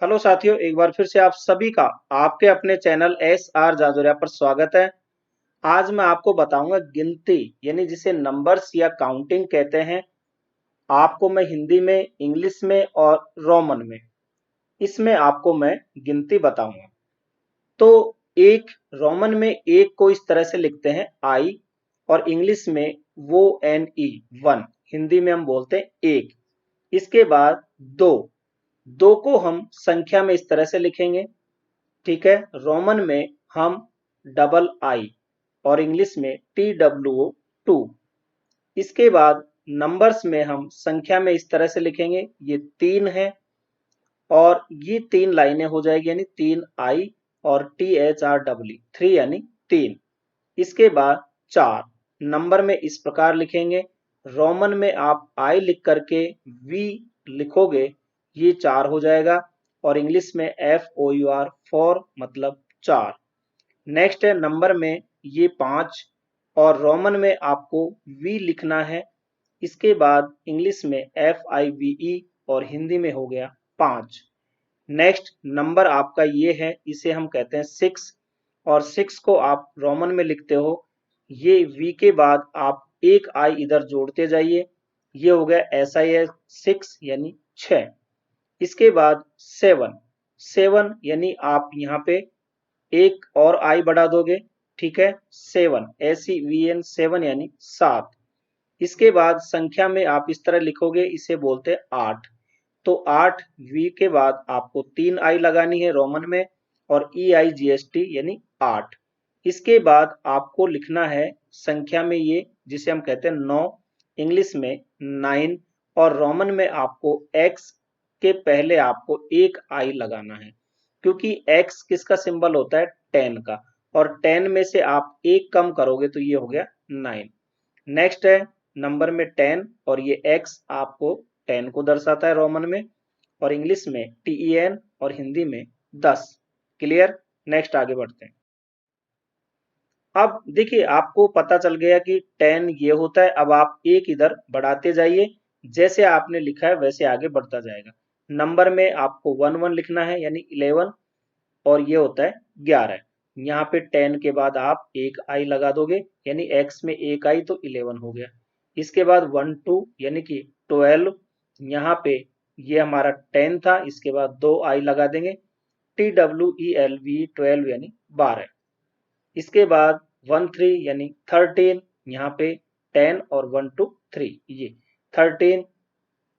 Hello साथियों, एक बार फिर से आप सभी का आपके अपने चैनल एस आर जाजोरिया पर स्वागत है। आज मैं आपको बताऊंगा गिनती यानी जिसे नंबर्स या काउंटिंग कहते हैं। आपको मैं हिंदी में, इंग्लिश में और रोमन में इसमें आपको मैं गिनती बताऊंगा। तो एक रोमन में एक को इस तरह से लिखते हैं आई, और इंग्लिश में वो एन ई वन, हिंदी में हम बोलते हैं एक। इसके बाद दो, दो को हम संख्या में इस तरह से लिखेंगे। ठीक है, रोमन में हम डबल आई और इंग्लिश में टी डब्ल्यू ओ टू। इसके बाद नंबर्स में हम संख्या में इस तरह से लिखेंगे, ये तीन है और ये तीन लाइनें हो जाएगी यानी तीन आई और T H R W three यानी तीन। इसके बाद चार, नंबर में इस प्रकार लिखेंगे। रोमन में आप आई लिख करके वी लिखोगे, ये चार हो जाएगा और इंग्लिश में F O U R four मतलब चार। नेक्स्ट है नंबर में ये पांच और रोमन में आपको वी लिखना है। इसके बाद इंग्लिश में एफ आई वी ई और हिंदी में हो गया पांच। नेक्स्ट नंबर आपका ये है, इसे हम कहते हैं सिक्स और सिक्स को आप रोमन में लिखते हो। ये वी के बाद आप एक आई इधर जोड़ते जाइए, ये हो गया एस आई एस सिक्स यानी छह। इसके बाद सेवन, सेवन यानी आप यहाँ पे एक और आई बढ़ा दोगे। ठीक है, seven S E V N seven यानी सात। इसके बाद संख्या में आप इस तरह लिखोगे, इसे बोलते हैं आठ। तो आठ वी के बाद आपको तीन आई लगानी है रोमन में और ई आई जी एस टी यानी आठ। इसके बाद आपको लिखना है संख्या में ये जिसे हम कहते हैं नौ, इंग्लिश में नाइन और रोमन में आपको एक्स के पहले आपको एक आई लगाना है, क्योंकि एक्स किसका सिंबल होता है, टेन का, और टेन में से आप एक कम करोगे तो ये हो गया नाइन। नेक्स्ट है नंबर में टेन और ये एक्स आपको टेन को दर्शाता है रोमन में और इंग्लिश में टीईएन और हिंदी में 10। क्लियर। नेक्स्ट आगे बढ़ते हैं। अब देखिए आपको पता चल गया कि 10 ये होता है। अब आप एक इधर बढ़ाते जाइए, जैसे आपने लिखा है वैसे आगे बढ़ता जाएगा। नंबर में आपको वन वन लिखना है यानी 11 और ये होता है 11। यहाँ पे 10 के बाद आप एक आई लगा दोगे यानी एक्स में एक आई तो 11 हो गया। इसके बाद वन टू यानी कि 12, यहाँ पे ये हमारा 10 था, इसके बाद दो आई लगा देंगे, T W E L V 12 यानी 12। इसके बाद वन थ्री यानी 13, यहाँ पे 10 और वन टू थ्री ये 13,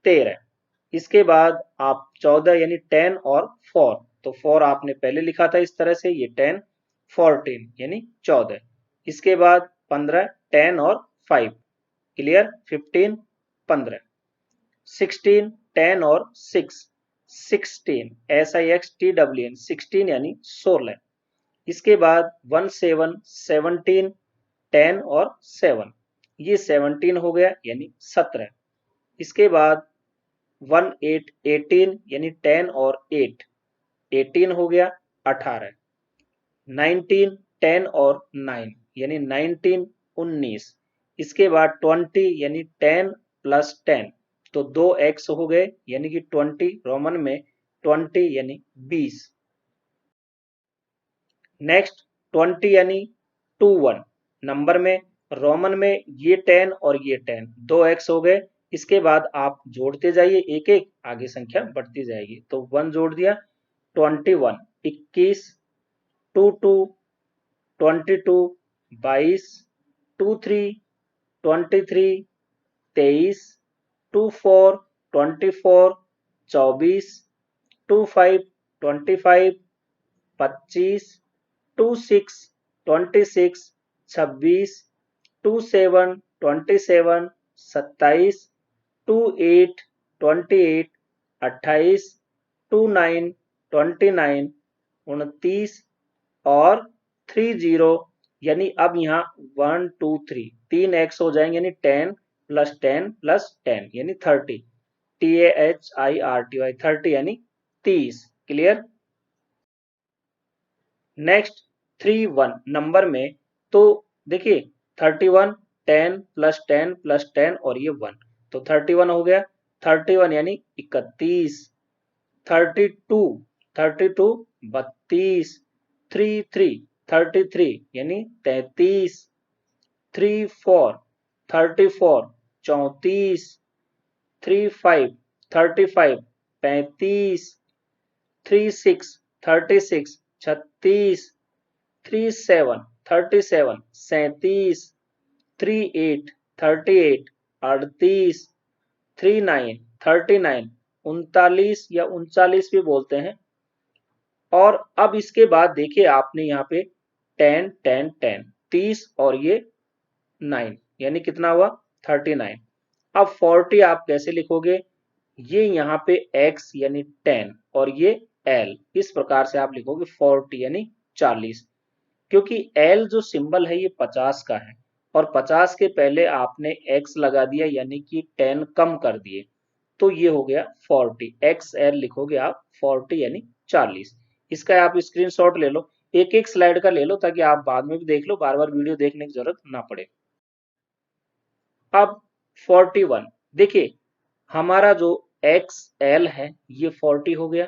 13। इसके बाद आप 14 यानी 10 और 4, तो 4 आपने पहले लिखा था इस तरह से, ये 10 14 यानी 14। इसके बाद 15 10 और 5। क्लियर। 15 15। 16 10 और 6 16 S I X T W N 16 यानी 16। इसके बाद 17 17 10 और 7, ये 17 हो गया यानी 17। इसके बाद 18 18 यानी 10 और 8, 18 हो गया 18। 19 10 और 9 यानी 19 19। इसके बाद 20 यानी 10 प्लस 10, तो दो एक्स हो गए यानी कि 20 रोमन में 20 यानी 20। नेक्स्ट 20 यानी 21 नंबर में, रोमन में ये 10 और ये 10 दो एक्स हो गए। इसके बाद आप जोड़ते जाइए एक एक, आगे संख्या बढ़ती जाएगी। तो वन जोड़ दिया 21 21, two two 22 22, two three 23 23, two four 24 24, two five 25 25, two six 26 26, two seven 27 27, two eight 28 28, two nine 29 29 और 30 यानी अब यहाँ 1 2 3 तीन एक्स हो जाएंगे यानी 10 प्लस 10 प्लस 10 यानी 30, T A H I R T Y 30 यानी 30। क्लियर। नेक्स्ट 31 नंबर में, तो देखिए 31 10 प्लस 10 प्लस 10 और ये 1, तो 31 हो गया। 31 यानी 31। 32, 32 32, 33, 33 यानी 33, 34, 34 34, 35, 35 35, 36, 36 36, 37, 37 37, 38, 38 38, 39, 39 39 या 39 भी बोलते हैं। और अब इसके बाद देखिए आपने यहाँ पे 10 10 10 30 और ये 9 यानी कितना हुआ 39। अब 40 आप कैसे लिखोगे, ये यहाँ पे x यानी 10 और ये l, इस प्रकार से आप लिखोगे 40 यानी 40, क्योंकि l जो सिंबल है ये 50 का है और 50 के पहले आपने x लगा दिया यानी कि 10 कम कर दिए, तो ये हो गया 40, XL लिखोगे आप 40 यानी 40। इसका आप स्क्रीनशॉट ले लो, एक एक स्लाइड का ले लो ताकि आप बाद में भी देख लो, बार बार वीडियो देखने की जरूरत ना पड़े। अब 41 देखिए हमारा जो XL है ये 40 हो गया,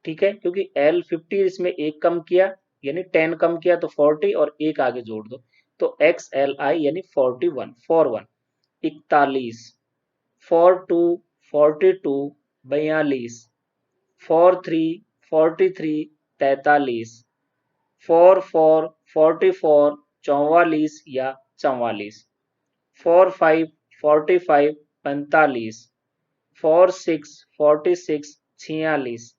ठीक है, क्योंकि L 50 इसमें एक कम किया यानी 10 कम किया तो 40 और एक आगे जोड़ दो तो XLI यानी 41 41 41, 42 42 42, 43 43 43, 44 44 44 या 44, 45 45 45, 46 46 46,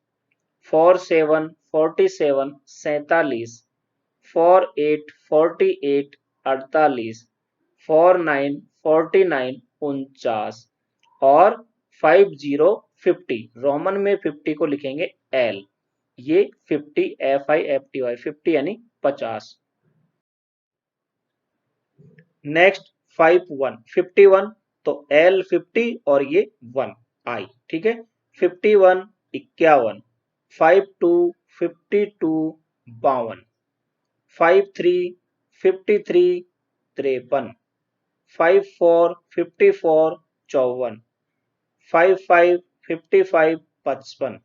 47 47 47, 48 48 48, 49 49 49 और 50 50, रोमन में 50 को लिखेंगे L, ये 50 FIFTY 50 यानी 50। नेक्स्ट 51 51 तो L 50 और ये 1 I, ठीक है, 51 51, 52 52 52, 53 53 53, 54 54 54, 55 55 55,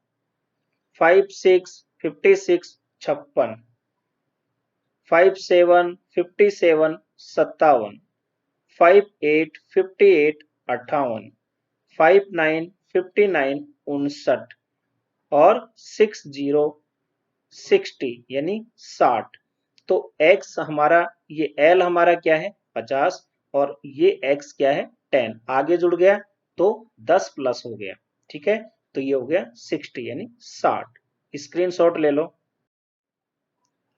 56 56 56, 57 57 57, 58 58 58, 59 59 59 और 60 60 यानी 60। तो x हमारा ये L हमारा क्या है 50 और ये x क्या है 10, आगे जुड़ गया तो 10 प्लस हो गया, ठीक है, तो ये हो गया 60 यानी 60, स्क्रीनशॉट ले लो।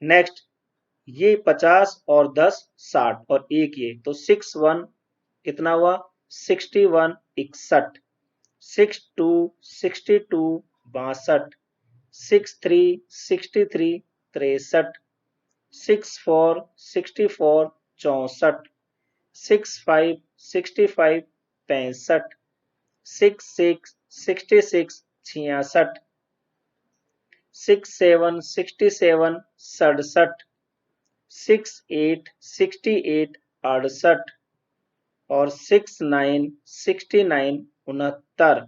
नेक्स्ट ये 50 और 10 60 और एक ये तो 61 कितना हुआ 61 61, 62 62 62, 63 63 63, 64 64 64, 65 65 65, 66 66 66, 67 67 67, 68 68 68 और 69 69 69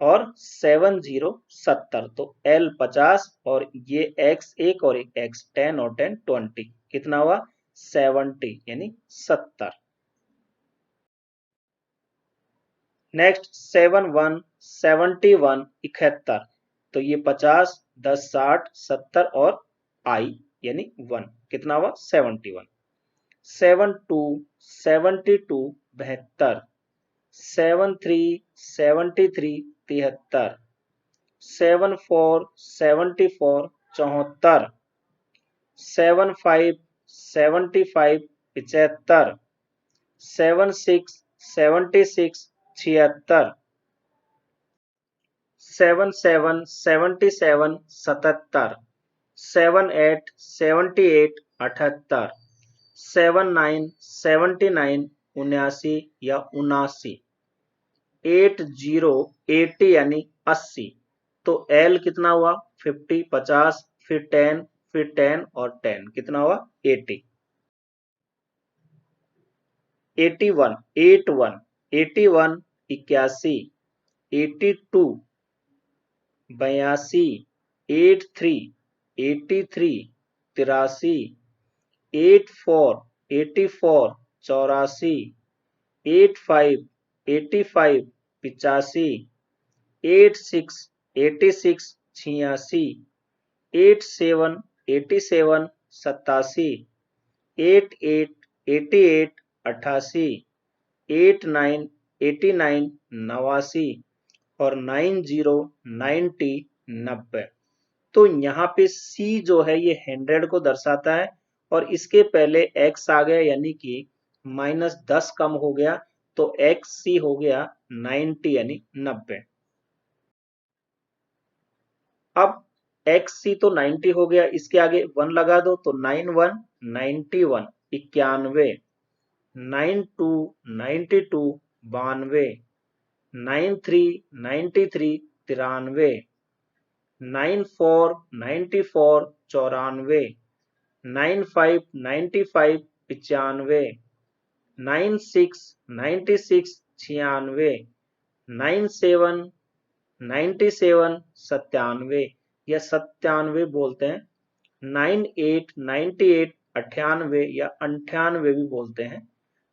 और 70 70। तो L 50 और ये X एक और एक X 10 और 10 20, कितना हुआ 70 यानी 70। नेक्स्ट 71 71 71, तो ये 50 10 60 70 और I यानी 1, कितना हुआ 71। 72 72 72, 73 73 73, 74 74 74, 75 75 75, 76 76 76, 77 77 77, 78 78 78, 79 79 79 या 79, 80 80 यानी 80। तो L कितना हुआ 50 50 फिर 10 फिर 10 और 10, कितना हुआ 80। 81 81 81 81, 82 82, 83, 83, 83, 84, 84, 84, 85, 85, 85, 86, 86, 86, 87, 87, 87, 88, 88, 88, 89, 89, 89 और 90, 90, 90। तो यहाँ पे C जो है ये 100 को दर्शाता है और इसके पहले X आ गया यानी कि -10 कम हो गया तो XC हो गया 90 यानी 90। अब XC तो 90 हो गया, इसके आगे 1 लगा दो तो 91, 91, 91, 92, 92, 92, 93, 93, 93, 94, 94, 94, 95, 95, 95, 96, 96, 96, 97, 97, 97 या 97 बोलते हैं, 98, 98, 98 या 98 भी बोलते हैं,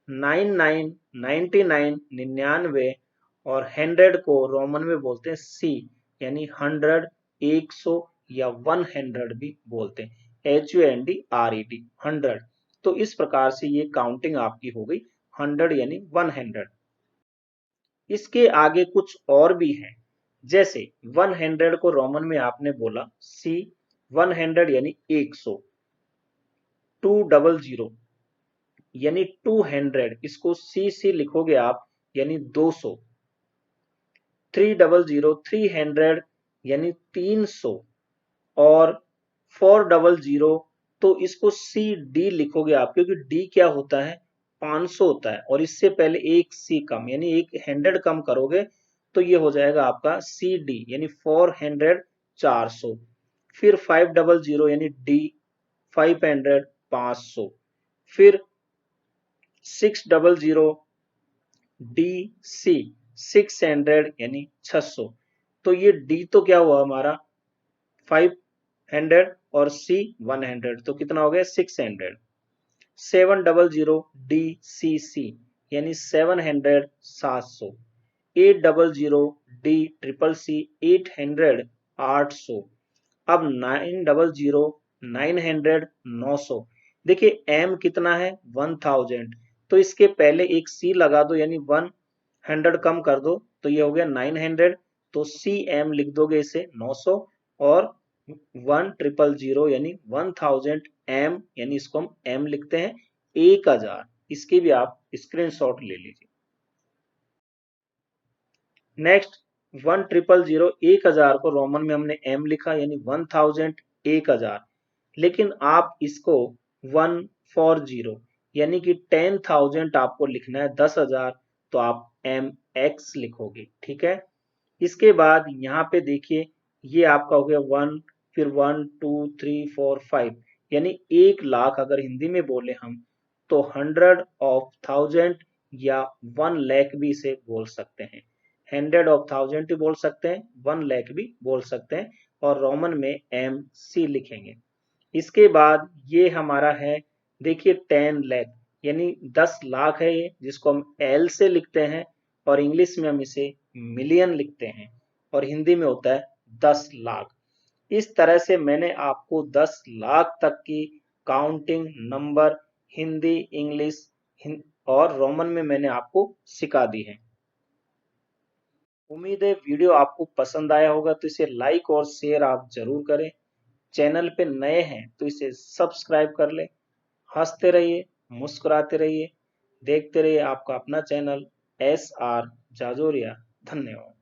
99, 99, 99 और 100 को रोमन में बोलते हैं C यानी 100, 100 या 100 भी बोलते हैं, HUNDRED 100। तो इस प्रकार से ये काउंटिंग आपकी हो गई 100 यानी 100। इसके आगे कुछ और भी है, जैसे 100 को रोमन में आपने बोला C, 100 यानी 100, 200 यानी 200, इसको C लिखोगे आप यानी 200, 300, 300 यानी 300 और 400 तो इसको CD लिखोगे आप, क्योंकि D क्या होता है 500 होता है और इससे पहले एक C कम यानी एक 100 कम करोगे तो ये हो जाएगा आपका CD यानी 400, 400। फिर 500 यानी D 500, 500। फिर 600 DC 600 यानी 600। तो ये D तो क्या हुआ हमारा 500 और C 100 तो कितना हो गया 600। 700 DCC यानी 700, 700। 800 DCCC 800, 800। अब 900, 900, 900। देखिए M कितना है 1000 तो इसके पहले एक C लगा दो यानी 100 कम कर दो तो ये हो गया 900 तो CM लिख दोगे इसे 900 और 1000 यानी 1000 M यानी इसको हम M लिखते हैं 1000। इसकी भी आप स्क्रीनशॉट ले लीजिए। नेक्स्ट 1000, 1000 को रोमन में हमने M लिखा यानी 1000, 1000। लेकिन आप इसको 140 यानी कि 10,000 आपको लिखना है 10,000 तो आप MX लिखोगे, ठीक है। इसके बाद यहाँ पे देखिए ये आपका हो गया 1, फिर 1, 2, 3, 4, 5 यानी 1 लाख अगर हिंदी में बोले हम तो 100 of 1000 या 1 लाख भी इसे बोल सकते हैं। 100 of 1000 भी बोल सकते हैं, 1 लाख भी बोल सकते हैं और रोमन में MC लिखेंगे। इसके बाद ये हमारा है देखिए 10 लाख यानी 10 लाख है ये, जिसको हम L से लिखते हैं और इंग्लिश में हम इसे मिलियन लिखते हैं और हिंदी में होता है 10 लाख। इस तरह से मैंने आपको 10 लाख तक की काउंटिंग नंबर हिंदी, इंग्लिश और रोमन में मैंने आपको सिखा दी है। उम्मीद है वीडियो आपको पसंद आया होगा, तो इसे लाइक और शेयर आप जरूर करें। चैनल पे नए हैं तो इसे सब्सक्राइब कर ले। हंसते रहिए, मुस्कुराते रहिए, देखते रहिए आपका अपना चैनल SR जाजोरिया। धन्यवाद।